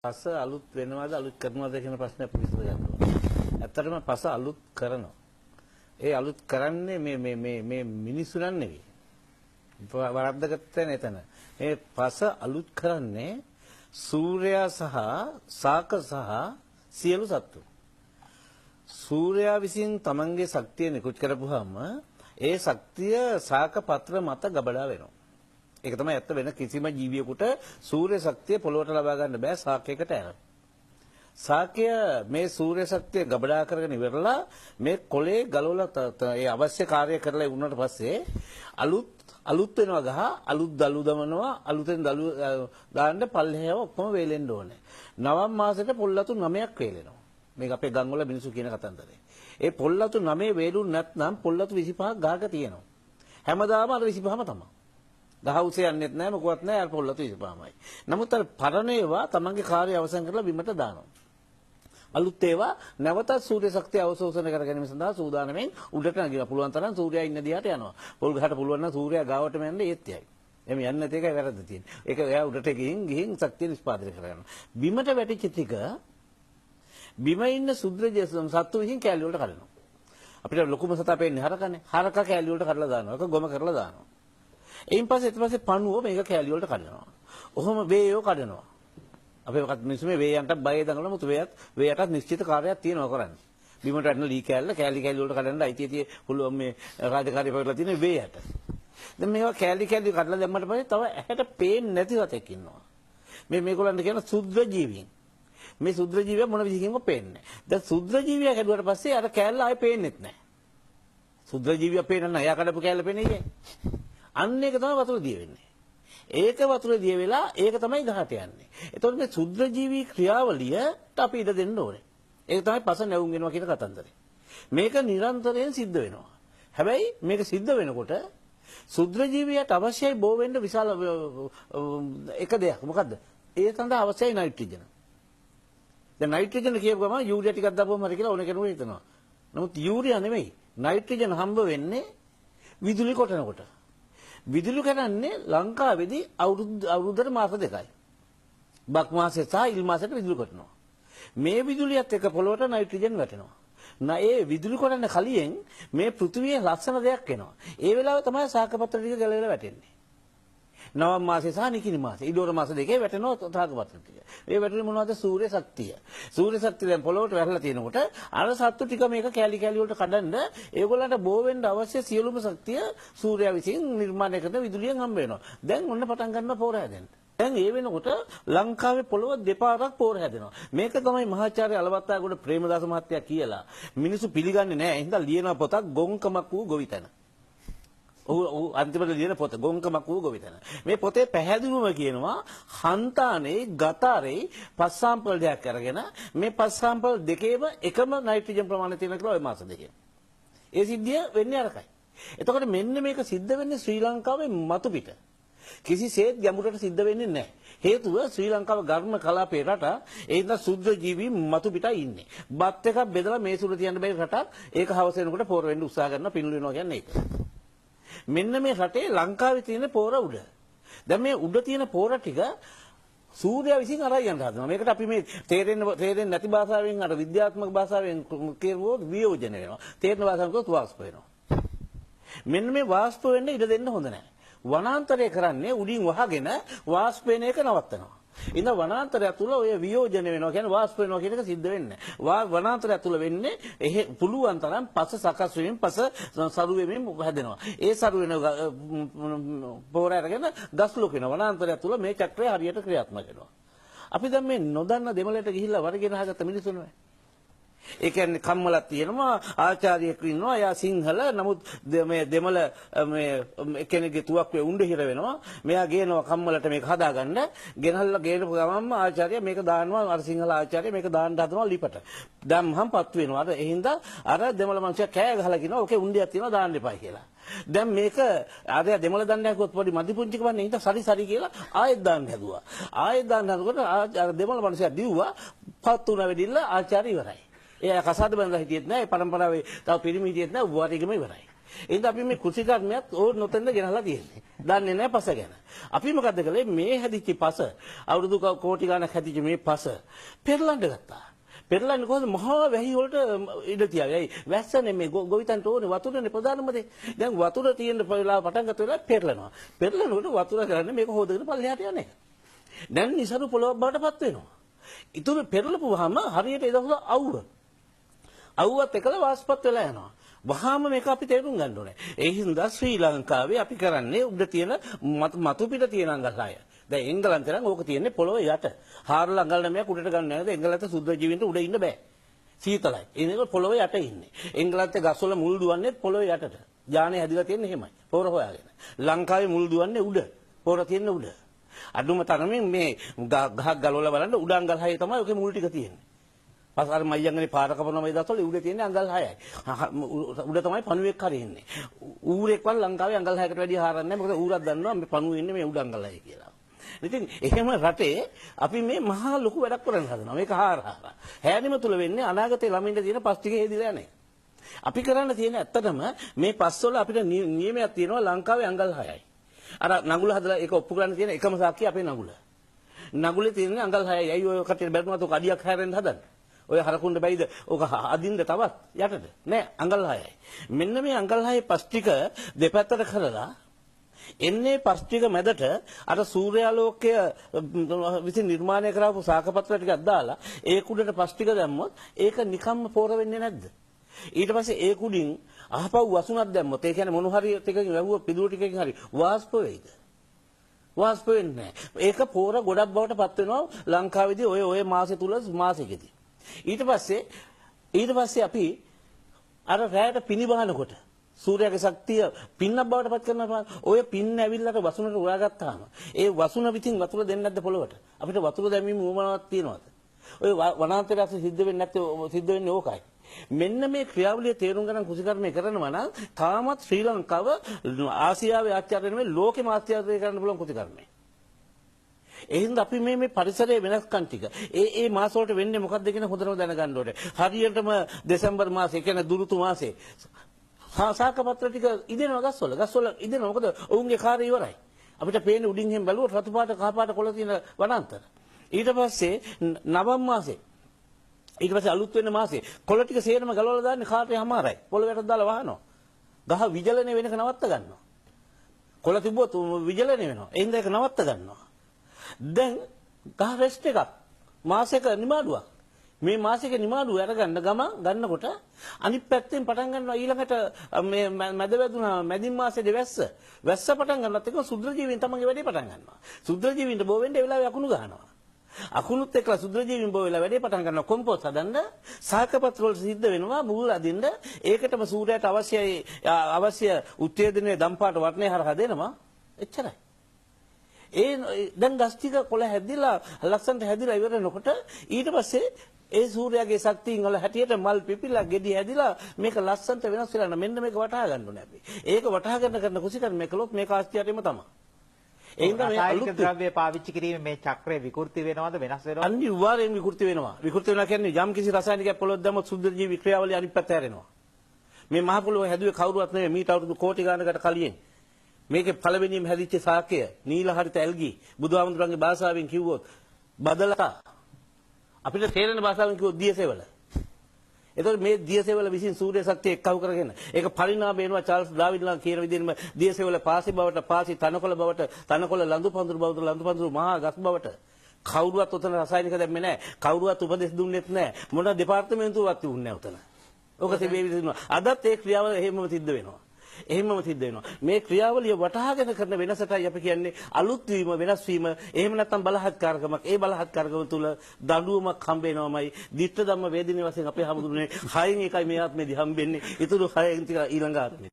පස අලුත් වෙනවද අලුත් කරනවද කියන ප්‍රශ්නේ අපි විසඳගන්න ඕනේ. ඇත්තටම පස අලුත් කරනවා. ඒ අලුත් කරන්නේ මේ මිනිස්සු නන් නෙවෙයි. වරද්දගත්ත නැතන. මේ පස අලුත් කරන්නේ සූර්යයා සහ සාක සහ සියලු සත්තු. සූර්යයා විසින් තමන්ගේ ශක්තිය නිකුත් කරපුවාම ඒ ශක්තිය සාක පත්‍ර මත ගබඩා වෙනවා. ඒක තමයි ඇත්ත වෙන කිසිම ජීවියෙකුට සූර්ය ශක්තිය පොළොවට ලබා ගන්න බෑ සාකයකට ඇර. සාකය මේ සූර්ය ශක්තිය ගබඩා කරගෙන ඉවරලා මේ කොලේ ගලවලා ඒ අවශ්‍ය කාර්ය කරලා වුණාට පස්සේ අලුත් වෙනවා ගහ අලුත් දළු දමනවා අලුතෙන් දළු දාන්න පල්ලෙහාව ඔක්කොම වේලෙන්න ඕනේ. නවම් මාසෙට පොල්ලතු 9ක් වේලෙනවා. මේක අපේ ගම් වල මිනිස්සු කියන කතන්දරේ. ඒ පොල්ලතු 9 වේලුන් නැත්නම් පොල්ලතු 25ක් ගහක තියෙනවා. හැමදාම අර 25ම තමයි. ගහ උසේ යන්නෙත් නැහැ මොකවත් නැහැ අර පොල්ලතු 25මයි. නමුත් අර පරණ ඒවා තමන්ගේ කාර්යය අවසන් කරලා බිමට දානවා. අලුත් ඒවා නැවතත් සූර්ය ශක්තිය අවශෝෂණය කර ගැනීම සඳහා සූදානම්ෙන් උඩට නගිනවා. පුළුවන් තරම් සූර්යයා ඉන්න දිහාට යනවා. පොල් ගහට පුළුවන් නම් සූර්යයා ගාවටම යන්න ඒත් යයි. එමෙ යන්නේ නැති එකයි වැරද්ද තියෙන්නේ. ඒක එයා උඩට ගිහින් ශක්තිය නිෂ්පාදනය කරගන්නවා. බිමට වැටිච්ච ටික බිම ඉන්න සුද්‍රජ සත්තු විසින් කැලිය වලට කඩනවා. අපිට ලොකුම සතා පේන්නේ හරකනේ. හරක කැලිය වලට කඩලා දානවා. ඒක ගොම කරලා දානවා. එයින් පස්සේ ඊට පස්සේ පණුව මේක කැලිය වලට කඩනවා. ඔහොම වේයෝ කඩනවා. අපේ වකත් මිනිස්සු මේ වේයන්ට බය දඟලන මුතු වේයටත් නිශ්චිත කාර්යයක් තියෙනවා කරන්නේ. බිමට වැටෙන ලී කැලි වලට කඩන්න අයිතිය පුළුවන් මේ රාජකාරිය පවරලා තියෙන වේයට. දැන් මේවා කැලි කඩලා දැම්මට පස්සේ තව ඇහැට පේන්නේ නැති සතෙක් ඉන්නවා. මේගොල්ලන්ට කියන සුද්ධ ජීවීන්. මේ සුද්ධ ජීවියා මොන විදිහකින්ම පේන්නේ නැහැ. දැන් සුද්ධ ජීවියා කැඩුවට පස්සේ අර කැලල ආයේ පේන්නේත් නැහැ. සුද්ධ ජීවියා පේන්න නැහැ. එයා කඩපු කැලල පේන්නේ නැහැ. අන්න ඒක තමයි වතුර දිය වෙන්නේ. ඒක වතුර දිය වෙලා ඒක තමයි ගහට යන්නේ. එතකොට මේ සුද්ධ ජීවී ක්‍රියාවලියට අපි ඉඩ දෙන්න ඕනේ. ඒක තමයි පස නැවුම් වෙනවා කියන කතන්දරේ. මේක නිරන්තරයෙන් සිද්ධ වෙනවා. හැබැයි මේක සිද්ධ වෙනකොට සුද්ධ ජීවියට අවශ්‍යයි බෝ වෙන්න විශාල එක දෙයක්. මොකද්ද? ඒ සඳහා අවශ්‍යයි නයිට්‍රජන්. දැන් නයිට්‍රජන් කියපු ගමන් යූරියා ටිකක් දාපුවම හරි කියලා ඕන කෙනෙකුට හිතනවා. නමුත් යූරියා නෙමෙයි. නයිට්‍රජන් හම්බ වෙන්නේ විදුලි කොටනකොට. විදුලි කරන්නේ ලංකාවේදී අවුරුද්දට මාස දෙකයි. බක් මාසෙ සහ ඉල් මාසෙට විදුලි කොටනවා. මේ විදුලියත් එක්ක පොළොවට නයිට්‍රජන් වැටෙනවා. ඒ විදුලි කොටන්න කලින් මේ පෘථිවියේ ලස්සන දෙයක් එනවා. ඒ වෙලාව තමයි සාකපත්‍ර ටික ගැලවිලා වැටෙන්නේ. නවම් මාසේ සහ නිකිණි මාසේ ඉඩෝර මාස දෙකේ වැටෙනවා සාකපත්‍ර ටික. මේ වැටෙන්නේ මොනවද? සූර්ය ශක්තිය. සූර්ය ශක්තිය දැන් පොළොවට වැටලා තියෙනකොට අර සත්තු ටික මේක කැලි වලට කඩන්න ඒගොල්ලන්ට බෝ වෙන්න අවශ්‍ය සියලුම ශක්තිය සූර්යයා විසින් නිර්මාණය කරන විදුලියෙන් හම්බ වෙනවා. දැන් ඔන්න පටන් ගන්නවා පෝර හැදෙන්න. දැන් ඒ වෙනකොට ලංකාවේ පොළොව දෙපාරක් පෝර හැදෙනවා. මේක තමයි මහාචාර්ය අලවත්තාගොඩ ප්‍රේමදාස මහත්තයා කියලා. මිනිස්සු පිළිගන්නේ නැහැ. එහෙනම් ලියන පොතක් ගොංකමක් වූ ගොවිතැන. ඔහු අන්තිමට ලියන පොත ගොංකමක් වූ ගොවිතැන. මේ පොතේ පැහැදිලිවම කියනවා හන්තානේ ගතාරේ පස් සාම්පල් දෙකක් අරගෙන මේ පස් සාම්පල් දෙකේම එකම නයිට්‍රජන් ප්‍රමාණය තියෙන කියලා ওই මාස දෙකේ. ඒ සිද්ධිය වෙන්නේ අරකයි. එතකොට මෙන්න මේක සිද්ධ වෙන්නේ ශ්‍රී ලංකාවේ මතු පිට. කිසිසේත් ගැඹුරට සිද්ධ වෙන්නේ නැහැ. හේතුව ශ්‍රී ලංකාව ගර්ම කලාපේ රට ඒ හින්දා සුද්ධ ජීවී මතු පිටයි ඉන්නේ. බත් එකක් බෙදලා මේ සුළු තියන්න බැරි රටක් ඒක හවස වෙනකොට පෝර වෙන්න උත්සාහ කරනවා පිණ්ඩු වෙනවා කියන්නේ ඒක. මෙන්න මේ රටේ ලංකාවේ තියෙන පෝර උඩ. දැන් මේ උඩ තියෙන පෝර ටික සූර්යයා විසින් අරයි යන්න හදනවා. මේකට අපි මේ තේරෙන්නේ නැති භාෂාවෙන් අර විද්‍යාත්මක භාෂාවෙන් කියවුවොත් වියෝජන වෙනවා. තේරෙන භාෂාවෙන් කියවුවොත් වාෂ්ප වෙනවා. මෙන්න මේ වාෂ්ප වෙන්න ඉඩ දෙන්න හොඳ නැහැ. වනාන්තරය කරන්නේ උඩින් වහගෙන වාෂ්ප වෙන එක නවත්තනවා. ඉතින් වනාන්තරය තුල ඔය වියෝජන වෙනවා කියන්නේ වාෂ්ප වෙනවා කියන එක සිද්ධ වෙන්නේ නැහැ. වනාන්තරය තුල වෙන්නේ පුළුවන් තරම් පස සකස් වෙමින් පස සරු වෙමින් හැදෙනවා. ඒ සරු වෙන පොර අරගෙන ගස් ලොකු වෙනවා. වනාන්තරය තුල මේ චක්‍රය හරියට ක්‍රියාත්මක වෙනවා. අපි දැන් මේ නොදන්න දෙමළට ගිහිල්ලා වරගෙන හගත්ත මිනිස්සුනේ. ඒ කියන්නේ කම්මලක් තියෙනවා ආචාර්යෙක් ඉන්නවා එයා සිංහල නමුත් මේ දෙමළ මේ කෙනෙක්ගේ තුවක්කුවේ උණ්ඩ හිර වෙනවා මෙයා ගේනවා කම්මලට මේක හදාගන්න ගෙනල්ලා ගේනපු ගමන්ම ආචාර්ය මේක දානවා අර සිංහල ආචාර්ය මේක දාන්න හදනවා ලිපට දැම්මහම පත් වෙනවා අර එහෙනම් අර දෙමළ මිනිස්සයා කෑ ගහලා කියනවා ඕකේ උණ්ඩයක් තියෙනවා දාන්න එපා කියලා දැන් මේක ආදේ දෙමළ දණ්ඩයක් ගොත් පොඩි මදි පුංචි කවන්නේ හින්දා සරි කියලා ආයෙත් දාන්න හැදුවා ආයෙත් දාන්න හදනකොට අර දෙමළ මිනිස්සයා දිව්වා පත් උනා වෙදිලා ආචාර්ය ඉවරයි එයා කසාද බඳලා හිටියෙත් නෑ ඒ පරම්පරාවේ තව පිරිමි හිටියෙත් නෑ වරිගම ඉවරයි එහෙනම් අපි මේ කෘෂිකර්මයක් ඕන නොතෙන්ද ගෙනහලා තියෙන්නේ. දන්නේ නැහැ පස ගැන. අපි මොකද කළේ මේ හැදිච්ච පස අවුරුදු කෝටි ගණක් හැදිච්ච මේ පස පෙරලන්න ගත්තා. පෙරලන්නේ කොහොමද? මහා වැහි වලට ඉඩ තියාගෙන. ඒ වැස්සනේ මේ ගොවිතන්ට ඕනේ වතුරනේ ප්‍රධානම දේ. දැන් වතුර තියෙන වෙලාව පටන් ගත්ත වෙලාව පෙරලනවා. පෙරලනකොට වතුර කරන්නේ මේක හොදගෙන පල්ලෙහාට යන එක. දැන් නිසරු පොළොවක් බවටපත් වෙනවා. ඊටු පෙරලපුවාම හරියට ඒ දවස් අවුවත් එකල වාස්පත් වෙලා යනවා. වහාම මේක අපි තේරුම් ගන්න ඕනේ. ඒ හින්දා ශ්‍රී ලංකාවේ අපි කරන්නේ උඩ තියෙන මතු පිට තියෙන අඟලය. දැන් එංගලන්තේ නම් ඕක තියෙන්නේ පොළොව යට. හාරලා අඟල් 9ක් උඩට ගන්න නැහැ. එංගලන්ත සුද්ධ ජීවින්ට උඩ ඉන්න බෑ. සීතලයි. ඒක පොළොව යට ඉන්නේ. එංගලන්තේ ගස්වල මුල් දුවන්නේ පොළොව යටට. යානේ හැදිලා තියෙන්නේ එහෙමයි. පොර හොයාගෙන. ලංකාවේ මුල් දුවන්නේ උඩ. පොර තියෙන්නේ උඩ. අඩුම තරමින් මේ ගහක් ගලවලා බලන්න උඩ අඟල් 6 තමයි ඔකේ මුල් ටික තියෙන්නේ. අර මයියංගනේ පාර කපන මේ දවස්වල උඩ තියෙන්නේ අඟල් 6යි. උඩ තමයි පණුවෙක් හරි ඉන්නේ. ඌරෙක්වත් ලංකාවේ අඟල් 6කට වැඩිය හරන්නේ නැහැ. මොකද ඌරක් දන්නවා මේ පණුවේ ඉන්නේ මේ උඩ අඟල් 6 කියලා. ඉතින් එහෙම රටේ අපි මේ මහා ලොකු වැඩක් කරන්න හදනවා. මේක හාරහා. හැදීම තුල වෙන්නේ අනාගතේ ළමින්ට තියෙන පස් ටික හේදිලා නැහැ. අපි කරන්න තියෙන ඇත්තටම මේ පස්වල අපිට නියමයක් තියෙනවා ලංකාවේ අඟල් 6යි. අර නගුල හදලා ඒක ඔප්පු කරන්න තියෙන එකම සාක්කිය අපේ නගුල. නගුලේ තියෙන අඟල් 6යි. අයියෝ ඔය කටේ බැලුණාත් ඔක අඩියක් හැරෙන්න හදන්නේ. ඔය හරකුණ්ඩ බැයිද ඕක අදින්න තවත් යටට නෑ අඟල් 6යි. මෙන්න මේ අඟල් 6 පස් ටික දෙපැත්තට කරලා එන්නේ පස් ටික මැදට අර සූර්යාලෝකය විසින් නිර්මාණය කරපු සාකපත්‍ර ටිකක් දාලා ඒ කුඩට පස් ටික දැම්මොත් ඒක නිකම්ම පෝර වෙන්නේ නැද්ද? ඊට පස්සේ ඒ කුඩින් අහපව් වසුනක් දැම්මොත් ඒ කියන්නේ මොන හරි ටිකකින් වැහුව පිදුරු ටිකකින් හරි වාෂ්ප වෙයිද? වාෂ්ප වෙන්නේ නැහැ. ඒක පෝර ගොඩක් බවට පත් වෙනවා ලංකාවේදී ඔය මාසෙ තුල මාසෙකදී. ඊට පස්සේ අපි අර රැයට පිනිබහනකොට සූර්යාගේ ශක්තිය පින්නක් බවට පත් කරනවා. ඔය පින්න ඇවිල්ලාට වසුනට උරාගත්තාම ඒ වසුන විසින් වතුර දෙන්නේ නැද්ද පොළොවට? අපිට වතුර දැමීම උවමනාවක් තියනවාද? ඔය වනාන්තරයට සිද්ධ වෙන්නේ නැත්තේ සිද්ධ වෙන්නේ ඕකයි. මෙන්න මේ ක්‍රියාවලිය තේරුම් ගන්න කුසිකර්මය කරනවා නම් තාමත් ශ්‍රී ලංකාව ආසියාවේ ආචාර්ය නෙමෙයි ලෝකෙම ආචාර්ය කරන්න පුළුවන් කුසිකර්මය. එහෙනම් අපි මේ පරිසරයේ වෙනස්කම් ටික ඒ මාස වලට වෙන්නේ මොකක්ද කියන හොඳටම දැනගන්න ඕනේ. හරියටම දෙසැම්බර් මාසේ කියන්නේ දුරුතු මාසේ සාකපත්‍ර ටික ඉදෙනවා ගස්වල ඉදෙනවා. මොකද ඔවුන්ගේ කාර්ය ඉවරයි. අපිට පේන්නේ උඩින් හැම බැලුවොත් රතු පාට කහ පාට කොළ තියෙන වනාන්තර. ඊට පස්සේ නවම් මාසේ ඊට පස්සේ අලුත් වෙන මාසේ කොළ ටික සේරම ගලවලා දාන්නේ කාර්යය හැමාරයි. පොළොවේට දාලා වහනවා. ගහ විජලනය වෙනක නවත්ත ගන්නවා. කොළ තිබ්බොත් විජලනය වෙනවා. එහෙනම් ඒක නවත්ත ගන්නවා. දැන් ගහ රෙස්ට් එකක් මාසෙක නිමාඩුවක් මේ මාසෙක නිමාඩුව අරගන්න ගන්නකොට අනිත් පැත්තෙන් පටන් ගන්නවා ඊළඟට මේ මැද වැදුනා මැදින් මාසෙදී වැස්ස පටන් ගන්නත් එක සුද්ධ ජීවීන් තමන්ගේ වැඩේ පටන් ගන්නවා සුද්ධ ජීවීන්ට බෝ වෙන්න ඒ වෙලාවේ අකුණු ගන්නවා අකුණුත් එක්කලා සුද්ධ ජීවීන් බෝ වෙලා වැඩේ පටන් ගන්නවා කොම්පෝස්ට් හදන්න සාකපත්‍ර වල සිද්ධ වෙනවා මුල් අදින්න ඒකටම සූර්යයට අවශ්‍ය උත්තේජනයේ දම්පාට වර්ණය හරහා දෙනවා එච්චරයි දැන් ගස් ටික කොළ හැදිලා ලස්සනට හැදිලා ඉවර වෙනකොට ඊට පස්සේ ඒ සූර්යාගේ ශක්තියින් වල හැටියට මල් පිපිලා ගෙඩි හැදිලා මේක ලස්සනට වෙනස් වෙලා මෙන්න මේක වටහා ගන්න ඕනේ අපි. ඒක වටහා ගන්න කරන කුසිකර්මය කළොත් මේක ආශ්චර්යම තමයි. ඒ හින්දා මේ අලුත් ද්‍රව්‍ය පාවිච්චි කිරීමේ මේ චක්‍රය විකෘති වෙනවද වෙනස් වෙනවද? අනිවාර්යෙන් විකෘති වෙනවා. විකෘති වෙනවා කියන්නේ යම් කිසි රසායනිකයක් පොළොත් දැම්මොත් සුද්ධ ජීවි ක්‍රියාවලිය අනිත් පැත්ත හැරෙනවා. මේ මහ පොළොව හැදුවේ කවුරුවත් නෙවෙයි මීට අවුරුදු කෝටි ගානකට කලින්. මේකේ පළවෙනිම හැදිච්ච සාකය නීල හරිත ඇල්ගි බුදුහාමුදුරන්ගේ භාෂාවෙන් කිව්වොත් බදලතා අපිට තේරෙන භාෂාවෙන් කිව්වොත් දියසෙවල. එතකොට මේ දියසෙවල විසින් සූර්ය ශක්තිය එක්කව කරගෙන ඒක පරිණාම වෙනවා චාල්ස් ඩාවිඩ්ලා කියන විදිහම දියසෙවල පාසි බවට පාසි තනකොළ බවට තනකොළ ලඳු පඳුරු බවට ලඳු පඳුරු මහා ගස් බවට කවුරුවත් උතන රසායනික දැම්මේ නැහැ. කවුරුවත් උපදෙස් දුන්නෙත් නැහැ. මොන දෙපාර්තමේන්තුවවත් දුන්නේ නැහැ උතන. ඔක තිබේ විදිහට අදත් ඒ ක්‍රියාව එහෙමම සිද්ධ වෙනවා. එහෙමම සිද්ධ වෙනවා. මේ ක්‍රියාවලිය වටහාගෙන කරන වෙනසටයි අපි කියන්නේ අලුත් වීම වෙනස් වීම. එහෙම නැත්නම් බලහත්කාරකමක්. ඒ බලහත්කාරකම තුල දඬුවමක් හම්බ වෙනවමයි. ditta ධම්ම වේදිනේ වශයෙන් අපේ හැමදුනේ 6න් එකයි මේ ආත්මෙදි හම්බෙන්නේ. ඊටු 6න් ඊළඟ ආත්මෙ.